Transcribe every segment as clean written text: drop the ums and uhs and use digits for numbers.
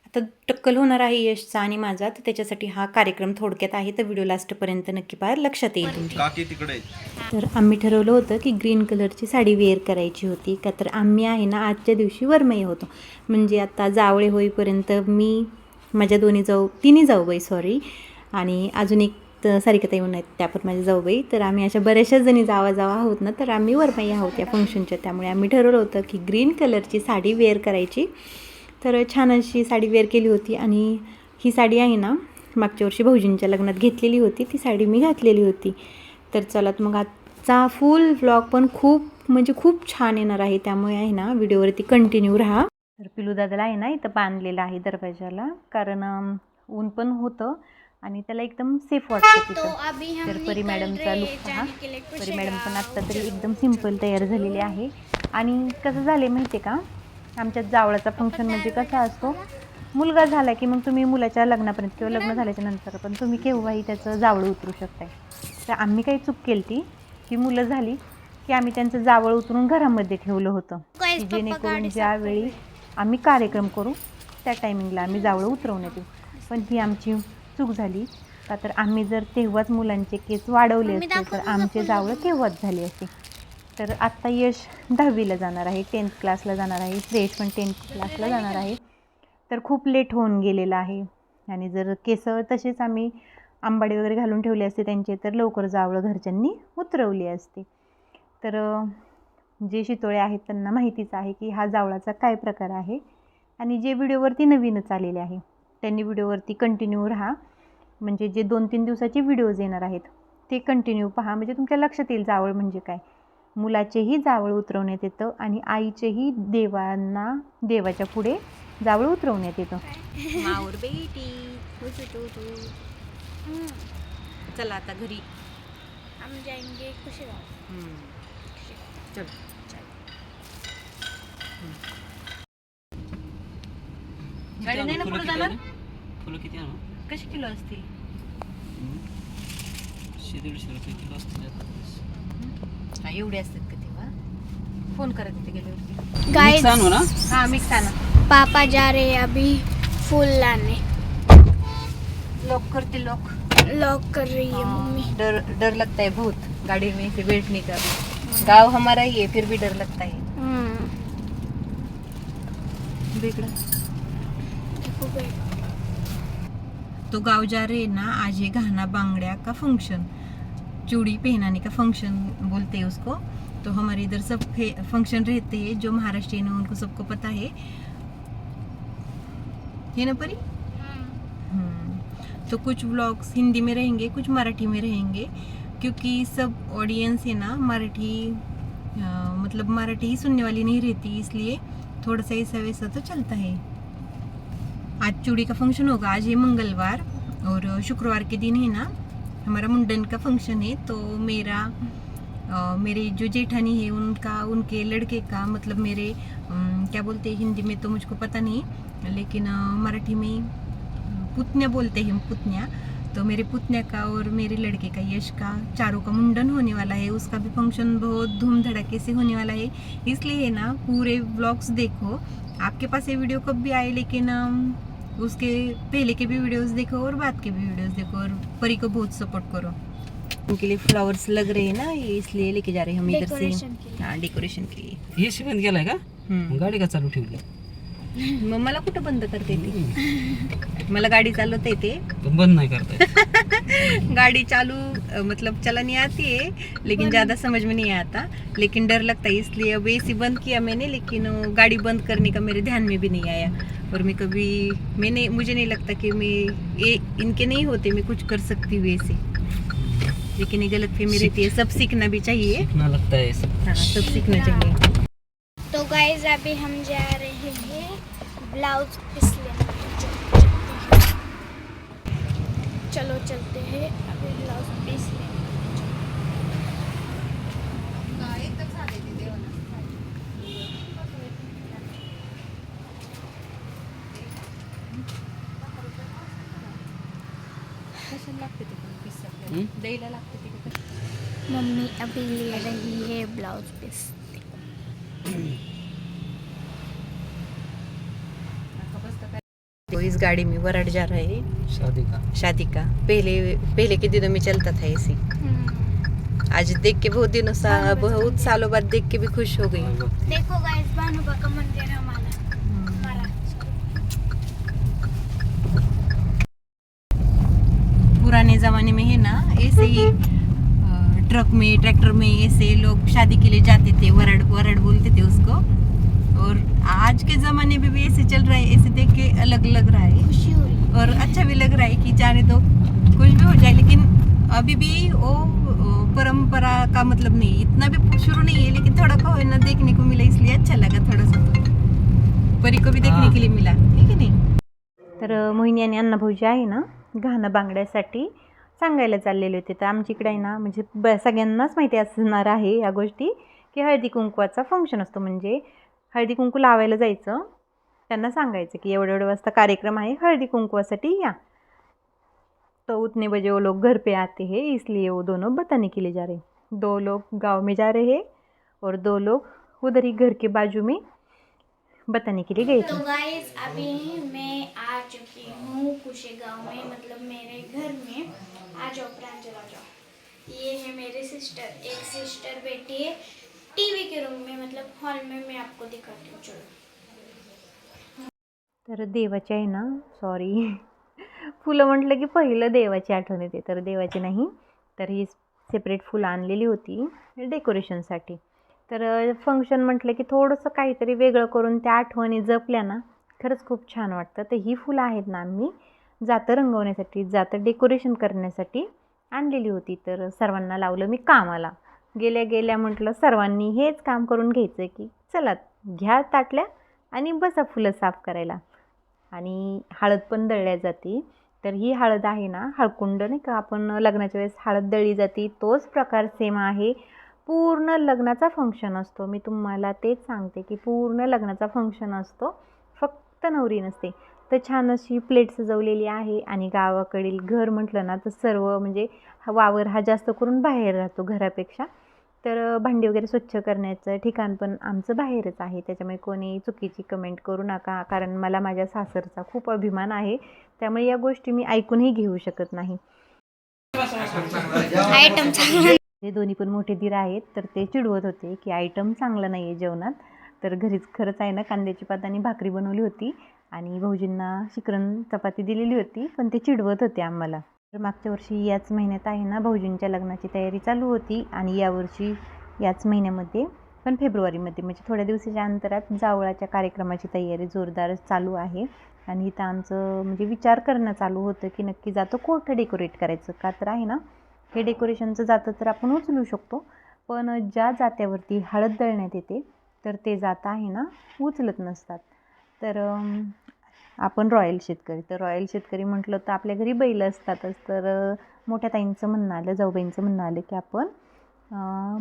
आता टक्कल होणार आहे यशचा आणि माझा, तर त्याच्यासाठी हा कार्यक्रम थोडक्यात आहे, तर व्हिडिओ लास्टपर्यंत नक्की पहा, लक्षात येईल तुमच्या. तर आम्ही ठरवलं होतं की ग्रीन कलरची साडी वेअर करायची होती, का तर आम्ही आहे ना आजच्या दिवशी वरमई होतो, म्हणजे आता जावळे होईपर्यंत मी, माझ्या तिन्ही जाऊबाई सॉरी, आणि अजून एक सारिकाताई येऊन आहेत, त्या पण माझ्या जाऊबाई, तर आम्ही अशा बऱ्याचशा जणी जावा आहोत ना, तर आम्ही वरमई आहोत या फंक्शनच्या, त्यामुळे आम्ही ठरवलं होतं की ग्रीन कलरची साडी वेअर करायची. तर छान अशी साडी वेअर केली होती, आणि ही साडी आहे ना मागच्या वर्षी भाऊजींच्या लग्नात घेतलेली होती, ती साडी मी घातलेली होती. तर चला मग आजचा फुल व्लॉग पण खूप छान येणार आहे, त्यामुळे आहे ना व्हिडिओवरती कंटिन्यू राहा. तर पिलू दादाला आहे ना इथं बांधलेलं आहे दरवाजाला, कारण ऊन पण होतं आणि त्याला एकदम सेफ वाटतं तिथं. तर परी मॅडमचा लुक पहा, परी मॅडम पण आत्ता तरी एकदम सिंपल तयार झालेली आहे. आणि कसं झाले माहिती आहे का, आमच्यात जावळाचा फंक्शन म्हणजे कसा असतो, मुलगा झाला की मग तुम्ही मुलाच्या लग्नापर्यंत किंवा लग्न झाल्याच्या नंतर पण तुम्ही केव्हाही त्याचं जावळ उतरू शकताय. तर आम्ही काही चूक केली ती की मुलं झाली की आम्ही त्यांचं जावळ उतरून घरामध्ये ठेवलं होतं, की जेणेकरून ज्यावेळी आम्ही कार्यक्रम करू त्या टायमिंगला आम्ही जावळ उतरवण्यात येऊ. पण ही आमची चूक झाली, का तर आम्ही जर तेव्हाच मुलांचे केस वाढवले असते तर आमचे जावळ केव्हाच झाले असते. तर आत्ता यश 10वीला जाणार आहे, 10th क्लासला जाणार आहे, श्रेयश पण 10th क्लासला जाणार आहे, तर खूप लेट होऊन गेलेलं आहे. आणि जर केस तसेच आम्ही आंबाडे वगैरे घालून ठेवले असते त्यांचे, तर लवकर जावळं घरच्यांनी उतरवली असते. तर जे शितोळे आहेत त्यांना माहितीच आहे की हा जावळाचा काय प्रकार आहे, आणि जे व्हिडिओवरती नवीनच आलेले आहे त्यांनी व्हिडिओवरती कंटिन्यू राहा, म्हणजे जे 2-3 दिवसाचे व्हिडिओज येणार आहेत ते कंटिन्यू पहा, म्हणजे तुमच्या लक्षात येईल जावळ म्हणजे काय. मुलाचेही जावळ उतरवण्यात येतं आणि आईचेही देवाच्या पुढे जावळ उतरवण्यात येतं. माऊर बेटी चला आता घरी हम जाएंगे खुशीगाव. चल गाडी नाही ना पुढे जाणार. फुलं किती आणू? कशी किलो असतील? 100-150 रुपये किलो असतील. हा एवढे असतात का तेव्हा? फोन करा तिथे गेल्यावरती. गाइस आणू ना? हा मिक्स आणा. पापा जा रहे हैं अभी फूल लाने. लॉक करते लॉक. लॉक कर रही है मम्मी. डर लगता है बहुत गाड़ी में से बैठने का भी. गाँव हमारा ही है फिर भी डर लगता है. बिगड़ा देखो भाई. तो गाँव जा रहे हैं ना, आज ये गहना बांगड़िया का फंक्शन, चूड़ी पहनाने का फंक्शन बोलते हैं उसको. तो हमारे इधर सब फंक्शन रहते हैं, जो महाराष्ट्रियन है उनको सबको पता है ना परी. तो कुछ व्लॉग्स हिंदी में रहेंगे, कुछ मराठी में रहेंगे, क्योंकि सब ऑडियंस है ना मराठी, मतलब मराठी ही सुनने वाली नहीं रहती, इसलिए थोड़ा सा ऐसा वैसा तो चलता है. आज चूड़ी का फंक्शन होगा, आज है मंगलवार और शुक्रवार के दिन है ना हमारा मुंडन का फंक्शन है. तो मेरे जो जेठानी है उनके लड़के का, मतलब मेरे क्या बोलते हैं हिंदी में तो मुझको पता नहीं, लेकिन मराठी में पुतन्या बोलते हैं हम, पुतन्या. तो मेरे पुतन्या का और मेरे लड़के का यश का चारों का मुंडन होने वाला है, उसका भी फंक्शन बहुत धूम धड़ाके से होने वाला है. इसलिए ना पूरे व्लॉग्स देखो, आपके पास ये वीडियो कब भी आए, लेकिन उसके पहले के भी वीडियोस देखो और बाद के भी वीडियोस देखो, और परी को बहुत सपोर्ट करो. उनके लिए फ्लावर्स लग रहे हैं ना, ये इसलिए लेके जा रहे हैं हम इधर से. हाँ डेकोरेशन के लिए. हे शिबंद गेलाय का? गाडी का चालू ठेवली? मग मला कुठं बंद करते ती, मला गाडी चालवता येते, बंद नाही करता. गाड़ी चालू मतलब चलानी आती है, लेकिन ज़्यादा समझ में नहीं आता, लेकिन डर लगता है, इसलिए अब एसी बंद किया मैंने, लेकिन गाड़ी बंद करने का मेरे ध्यान में भी नहीं आया. और मुझे नहीं लगता कि इनके नहीं होते मैं कुछ कर सकती हूँ ऐसे, लेकिन ये गलत फहमी रहती है. सब सीखना भी चाहिए, सीखना लगता है सब. हाँ सब सीखना चाहिए. तो गाइस अभी हम जा रहे हैं ब्लाउज पीस लेने. चलो चलते हैं अभी ब्लाउज पीस लेने. द्यायला लागते ते. मम्मी अभी ले रही है ब्लाउज पीस. तो इस गाड़ी में वराड जा रहा है शादी का। शादी का। पहले के दिनों में चलता था ऐसे। आज देख के बहुत सालों बाद देख के भी खुश हो गई। देखो गाइस, भानुबा का मंदिर हमारा। पुराने ज़माने में है ना, ऐसे ही ट्रक में, ट्रैक्टर में ऐसे लोग शादी के लिए जाते थे, वरड़ वरड़ बोलते थे उसको। और आज के ज़माने में भी ऐसे चल रहा है, ऐसे देख के अलग लग रहा है, खुशी हो रही और अच्छा भी लग रहा है कि जाने दो, कुछ भी हो जाए, लेकिन अभी भी वो परंपरा का मतलब नहीं, इतना भी शुरू नहीं है, लेकिन थोड़ा को ना देखने को मिला, इसलिए अच्छा लगा थोड़ा सा, परी को भी देखने के लिए मिला, ठीक है नाही। तर मोहिनी आणि अण्णा भाऊजी आहे ना, घाणं बांगड्यासाठी सांगायला चाललेले होते. तर आमच्या इकडे आहे ना, म्हणजे सगळ्यांनाच माहिती असणार आहे या गोष्टी, की हळदी कुंकवाचा फंक्शन असतो. म्हणजे हळदी कुंकू लावायला जायचं, त्यांना सांगायचं की एवढ्या वाजता कार्यक्रम आहे, हळदी कुंकवासाठी या. तो उतने बजे वो लोग घर पे आते हैं, इसलिए वो दोनों बताने के लिए जा रहे हैं. 2 लोग गांव में जा रहे हैं और 2 लोग उधर ही घर के बाजू में बताने के लिए गए थे. तो गाइस, अभी मैं आ चुकी हूँ खुशी गांव में, मतलब मेरे घर में। आ जाओ प्रांजल, आ जाओ। ये है मेरे सिस्टर, एक सिस्टर बैठी है टीवी के रूम में, मतलब हॉल में। मैं आपको दिखाती हूँ, चलो। तर देवाची आहे ना, सॉरी, फुलं म्हटलं की पहिलं देवाची आठवण येते, तर देवाची नाही, तर ही सेपरेट फुलं आणलेली होती डेकोरेशनसाठी. तर फंक्शन म्हटलं की थोडंसं काहीतरी वेगळं करून त्या आठवणी जपल्या ना, खरंच खूप छान वाटतं. तर ही फुलं आहेत ना, आम्ही जातं रंगवण्यासाठी, जातं डेकोरेशन करण्यासाठी आणलेली होती. तर सर्वांना लावलं मी कामाला. गेल्या गेल्या म्हटलं सर्वांनी हेच काम करून घ्यायचं की चला घ्या ताटल्या आणि बसा फुलं साफ करायला. आणि हळद पण दळल्या जाते. तर ही हळद आहे ना, हळकुंड नाही का, आपण लग्नाच्या वेळेस हळद दळली जाते, तोच प्रकार सेम आहे. पूर्ण लग्नाचा फंक्शन असतो. मी तुम्हाला तेच सांगते की पूर्ण लग्नाचा फंक्शन असतो, फक्त नवरी नसते. तर छान अशी प्लेट सजवलेली आहे. आणि गावाकडील घर म्हटलं ना, तर सर्व म्हणजे वावर हा जास्त करून बाहेर राहतो घरापेक्षा. तर भांडी वगैरे स्वच्छ करण्याचं ठिकाण पण आमचं बाहेरच आहे. त्याच्यामुळे कोणी चुकीची कमेंट करू नका, कारण मला माझ्या सासरचा खूप अभिमान आहे. त्यामुळे या गोष्टी मी ऐकूनही घेऊ शकत नाही. आयटम हे दोन्ही पण मोठे दीर आहेत, तर ते चिडवत होते की आयटम चांगला नाही आहे जेवणात. तर घरीच खरंच आहे ना, कांद्याची पात आणि भाकरी बनवली होती आणि भाऊजींना शिकरण चपाती दिलेली होती, पण ते चिडवत होते आम्हाला. तर मागच्या वर्षी याच महिन्यात आहे ना, भाऊजींच्या लग्नाची तयारी चालू होती आणि यावर्षी याच महिन्यामध्ये पण फेब्रुवारीमध्ये, म्हणजे थोड्या दिवसाच्या अंतरात जावळाच्या कार्यक्रमाची तयारी जोरदार चालू आहे. आणि इथं आमचं म्हणजे विचार करणं चालू होतं की नक्की जातं कोठं डेकोरेट करायचं. का तर आहे ना, हे डेकोरेशनचं जातं तर आपण उचलू शकतो, पण ज्या जात्यावरती हळद दळण्यात येते तर ते जातं आहे ना, उचलत नसतात. तर आपण रॉयल शेतकरी, तर रॉयल शेतकरी म्हटलं तर आपल्या घरी बैल असतातच. तर मोठ्या ताईंचं म्हणणं आलं, जाऊबाईंचं म्हणणं आलं की आपण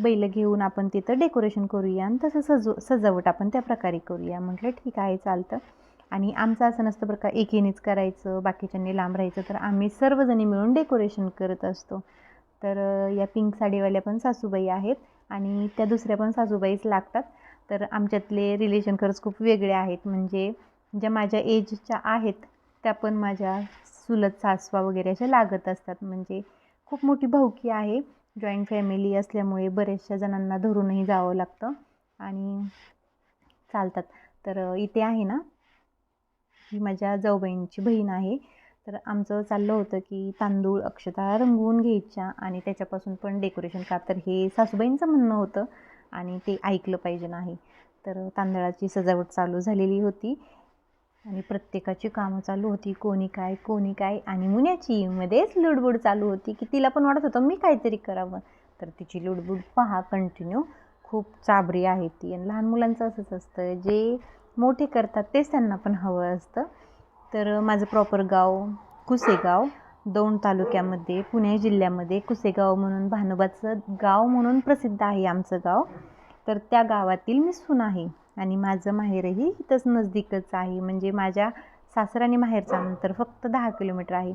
बैल घेऊन आपण तिथं डेकोरेशन करूया आणि तसं सजावट आपण त्या प्रकारे करूया. म्हटलं ठीक आहे, चालतं. आणि आमचं असं नसतं बरं का, एकीनेच करायचं बाकीच्यांनी लांब राहायचं, तर आम्ही सर्वजणी मिळून डेकोरेशन करत असतो. तर या पिंक साडीवाल्या पण सासूबाई आहेत आणि त्या दुसऱ्या पण सासूबाईच लागतात. तर आमच्यातले रिलेशन खरंच खूप वेगळे आहेत. म्हणजे ज्या माझ्या एजच्या आहेत त्या पण माझ्या चुलत सासवा वगैरे अशा लागत असतात. म्हणजे खूप मोठी भाऊकी आहे. जॉईंट फॅमिली असल्यामुळे बऱ्याचशा जणांना धरूनही जावं लागतं आणि चालतात. तर इथे आहे ना, ही माझ्या जाऊबाईंची बहीण आहे. तर आमचं चाललं होतं की तांदूळ अक्षता रंगवून घ्यायच्या आणि त्याच्यापासून पण डेकोरेशन, का तर हे सासूबाईंचं म्हणणं होतं आणि ते ऐकलं पाहिजे नाही. तर तांदळाची सजावट चालू झालेली होती आणि प्रत्येकाची कामं चालू होती, कोणी काय आणि मुन्याची मध्येच लुडबुड चालू होती की तिला पण वाटत होतं मी काहीतरी करावं. तर तिची लुडबुड पहा कंटिन्यू, खूप चाबरी आहे ती. आणि लहान मुलांचं असंच असतं, जे मोठे करतात तेच त्यांना पण हवं असतं. तर माझं प्रॉपर गाव कुसेगाव, दौंड तालुक्यामध्ये, पुणे जिल्ह्यामध्ये कुसेगाव म्हणून, भानुबाचं गाव म्हणून प्रसिद्ध आहे आमचं गाव. तर त्या गावातील मी सून आहे आणि माझं माहेरही इथंच नजदीकच आहे. म्हणजे माझ्या सासर आणि माहेरचं अंतर फक्त 10 किलोमीटर आहे.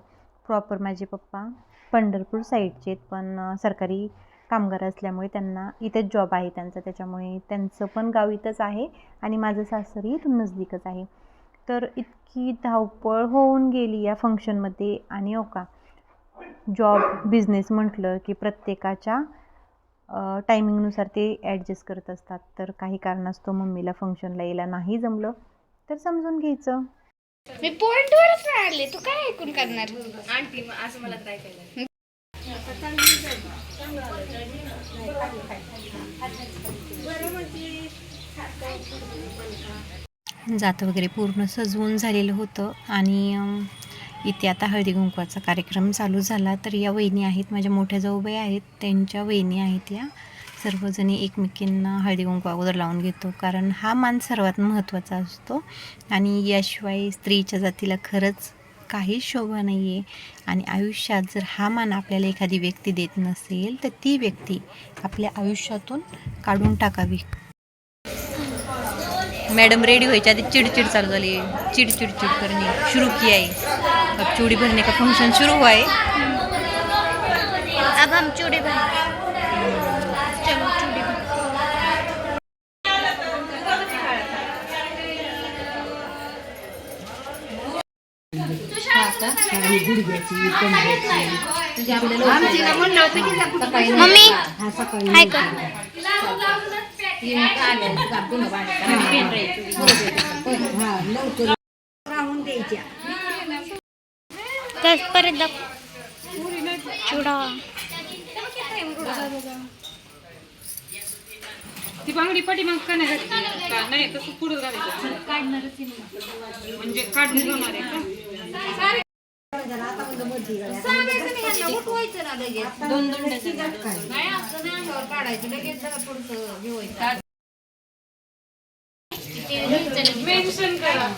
प्रॉपर माझे पप्पा पंढरपूर साईडचे आहेत, पण सरकारी कामगार असल्यामुळे त्यांना इथंच जॉब आहे त्यांचा, त्याच्यामुळे त्यांचं पण गाव इथंच आहे आणि माझं सासरही इथून नजदीकच आहे. तर इतकी धावपळ होऊन गेली या फंक्शनमध्ये. आणि हो का, जॉब बिझनेस म्हटलं की प्रत्येकाच्या टायमिंगनुसार ते ॲडजस्ट करत असतात. तर काही कारणास्तव मम्मीला फंक्शनला यायला नाही जमलं तर समजून घ्यायचं. मी पॉइंटवरच राहिले, तू काय ऐकून करणार आंटी? असं मला ट्राय केलं. जातं वगैरे पूर्ण सजवून झालेलं होतं. आणि इथे आता हळदी कुंकवाचा कार्यक्रम चालू झाला. तर या वहिनी आहेत, माझ्या मोठ्या जाऊबाई आहेत, त्यांच्या वहिनी आहेत. या सर्वजणी एकमेकींना हळदी कुंकू अगोदर लावून घेतो, कारण हा मान सर्वात महत्त्वाचा असतो. आणि याशिवाय स्त्रीच्या जातीला खरंच काहीच शोभा नाही आहे. आणि आयुष्यात जर हा मान आपल्याला एखादी व्यक्ती देत नसेल तर ती व्यक्ती आपल्या आयुष्यातून काढून टाकावी. मैडम रेडी व्हायच्या आधी चिड़चिड़ चालू झाली. चिड़ करनी शुरू किया है. अब चूड़ी भरने का फंक्शन शुरू हुआ है. अब हम चूड़ी बना, चलो चूड़ी बना. मम्मी हाय का? परत चुडा ती बांगडी पाठीमाग का नाही घातली का? नाही तसं पुढं घालायचं. म्हणजे काढून घेणार आहे का? मेन्शन करा.